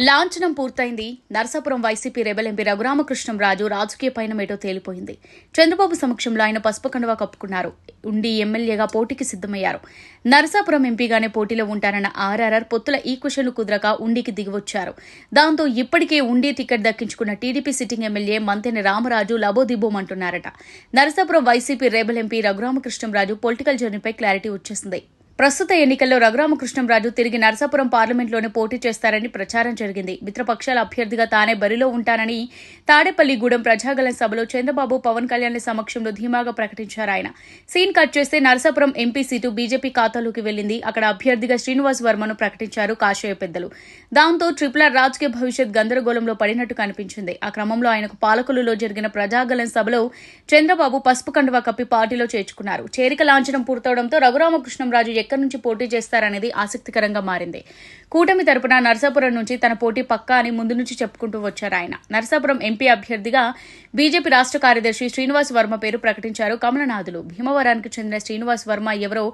లాంఛనం పూర్తయింది. Narasapuram YCP rebel MP Raghurama Krishnam Raju రాజకీయ పయనమేటో తేలిపోయింది. చంద్రబాబు సమక్షంలో ఆయన పసుపు కండువా కప్పుకున్నారు. ఉండి ఎమ్మెల్యేగా పోటీకి సిద్దమయ్యారు. నరసాపురం ఎంపీగానే పోటీలో ఉంటారన్న ఆర్ఆర్ఆర్ పొత్తుల ఈక్వెషన్లు కుదరక ఉండికి దిగివచ్చారు. దాంతో ఇప్పటికే ఉండి టికెట్ దక్కించుకున్న TDP sitting MLA Manthena Ramaraju లబోదిబోమంటున్నారట. Narasapuram YCP rebel MP Raghuramakrishnamraju political జర్నీపై క్లారిటీ వచ్చేసింది. ప్రస్తుత ఎన్నికల్లో రఘురామకృష్ణంరాజు తిరిగి నరసాపురం పార్లమెంట్లోనే పోటీ చేస్తారని ప్రచారం జరిగింది. మిత్రపక్షాల అభ్యర్థిగా తానే బరిలో ఉంటానని తాడేపల్లిగూడెం ప్రజాగళం సభలో చంద్రబాబు, పవన్ కళ్యాణ్ సమక్షంలో ధీమాగా ప్రకటించారు ఆయన. సీన్ కట్ చేస్తే నరసాపురం ఎంపీ సీటు బీజేపీ ఖాతాలోకి వెళ్లింది. అక్కడ అభ్యర్థిగా శ్రీనివాస్ వర్మను ప్రకటించారు కాషాయ పెద్దలు. దాంతో ట్రిపుల్ రాజకీయ భవిష్యత్ గందరగోళంలో పడినట్టు కనిపించింది. ఆ క్రమంలో ఆయనకు పాలకులలో జరిగిన ప్రజాగళం సభలో చంద్రబాబు పసుపు కండువా కప్పి పార్టీలో చేర్చుకున్నారు. చేరిక లాంఛనం పూర్తవడంతో రఘురామకృష్ణంరాజు ఎక్కడి నుంచి పోటీ చేస్తారనేది ఆసక్తికరంగా మారింది. కూటమి తరపున నరసాపురం నుంచి తన పోటీ పక్కా అని ముందు నుంచి చెప్పుకుంటూ వచ్చారు ఆయన. నరసాపురం ఎంపీ అభ్యర్థిగా బీజేపీ రాష్ట్ర కార్యదర్శి శ్రీనివాస్ వర్మ పేరు ప్రకటించారు కమలనాథులు. భీమవరానికి చెందిన శ్రీనివాస్ వర్మ ఎవరో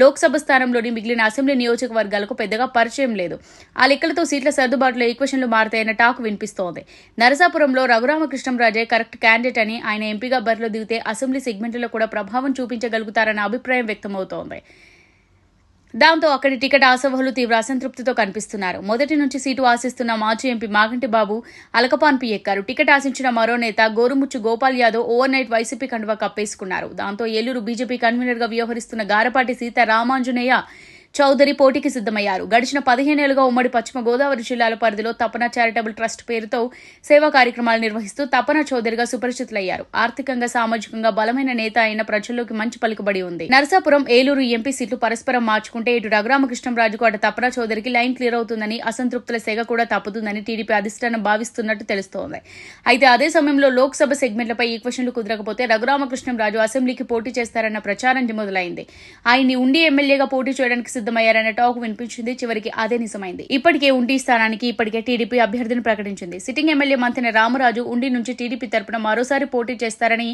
లోక్సభ స్థానంలోని మిగిలిన అసెంబ్లీ నియోజకవర్గాలకు పెద్దగా పరిచయం లేదు. ఆ లెక్కలతో సీట్ల సర్దుబాటులో ఈక్వెషన్లు మారతాయన్న టాక్ వినిపిస్తోంది. నరసాపురంలో రఘురామకృష్ణంరాజే కరెక్ట్ క్యాండిడేట్ అని, ఆయన ఎంపీగా బరిలో దిగితే అసెంబ్లీ సెగ్మెంట్లలో కూడా ప్రభావం చూపించగలుగుతారన్న అభిప్రాయం వ్యక్తమవుతోంది. దాంతో అక్కడి టికెట్ ఆశావహులు తీవ్ర అసంతృప్తితో కనిపిస్తున్నారు. మొదటి నుంచి సీటు ఆశిస్తున్న మాజీ ఎంపీ మాగంటి బాబు అలకపాన్పి ఎక్కారు. టికెట్ ఆశించిన మరో నేత Gorumuchu Gopal Yadav over night YCP కండువా కప్పేసుకున్నారు. దాంతో ఏలూరు బీజేపీ కన్వీనర్ గా వ్యవహరిస్తున్న గారపాటి సీతారామాంజనేయ చౌదరి పోటీకి సిద్దమయ్యారు. గడిచిన 15 ఏళ్లుగా ఉమ్మడి పశ్చిమ గోదావరి జిల్లాల పరిధిలో తపన చారిటబుల్ ట్రస్ట్ పేరుతో సేవా కార్యక్రమాలు నిర్వహిస్తూ తపన చౌదరిగా సుపరిచితులయ్యారు. ఆర్థికంగా, సామాజికంగా బలమైన నేత అయిన ప్రజల్లోకి మంచి పలుకుబడి ఉంది. నరసాపురం, ఏలూరు ఎంపీ సీట్లు పరస్పరం మార్చుకుంటే ఇటు రఘురామకృష్ణంరాజుకు అటు తపన చౌదరికి లైన్ క్లియర్ అవుతుందని, అసంతృప్తుల సెగ కూడా తప్పుతుందని టీడీపీ అధిష్టానం భావిస్తున్నట్టు తెలుస్తోంది. అయితే అదే సమయంలో లోక్సభ సెగ్మెంట్లపై ఈక్వెషన్లు కుదరకపోతే రఘురామకృష్ణంరాజు అసెంబ్లీకి పోటీ చేస్తారన్న ప్రచారం మొదలైంది. ఆయన్ని ఉండి ఎమ్మెల్యేగా పోటీ చేయడానికి సిద్దమయ్యారనే టాక్ వినిపించింది. చివరికి అదే నిజమైంది. ఇప్పటికే ఉండి స్థానానికి ఇప్పటికే టీడీపీ అభ్యర్థిని ప్రకటించింది. సిట్టింగ్ ఎమ్మెల్యే మంతెన రామరాజు ఉండి నుంచి టీడీపీ తరపున మరోసారి పోటీ చేస్తారని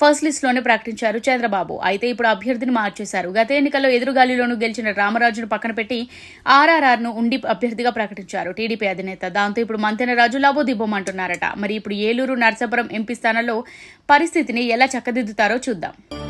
ఫస్ట్ లిస్ట్ లోనే ప్రకటించారు చంద్రబాబు. అయితే ఇప్పుడు అభ్యర్థిని మార్చేశారు. గత ఎన్నికల్లో ఎదురుగాలిలోనూ గెలిచిన రామరాజును పక్కన పెట్టి ఆర్ఆర్ఆర్ ను ఉండి అభ్యర్థిగా ప్రకటించారు టీడీపీ అధినేత. దాంతో ఇప్పుడు మంతెన రాజు లాబోదిబోమంటున్నారట. మరి ఇప్పుడు ఏలూరు, నరసాపురం ఎంపీ స్థానంలో పరిస్థితిని ఎలా చక్కదిద్దుతారో చూద్దాం.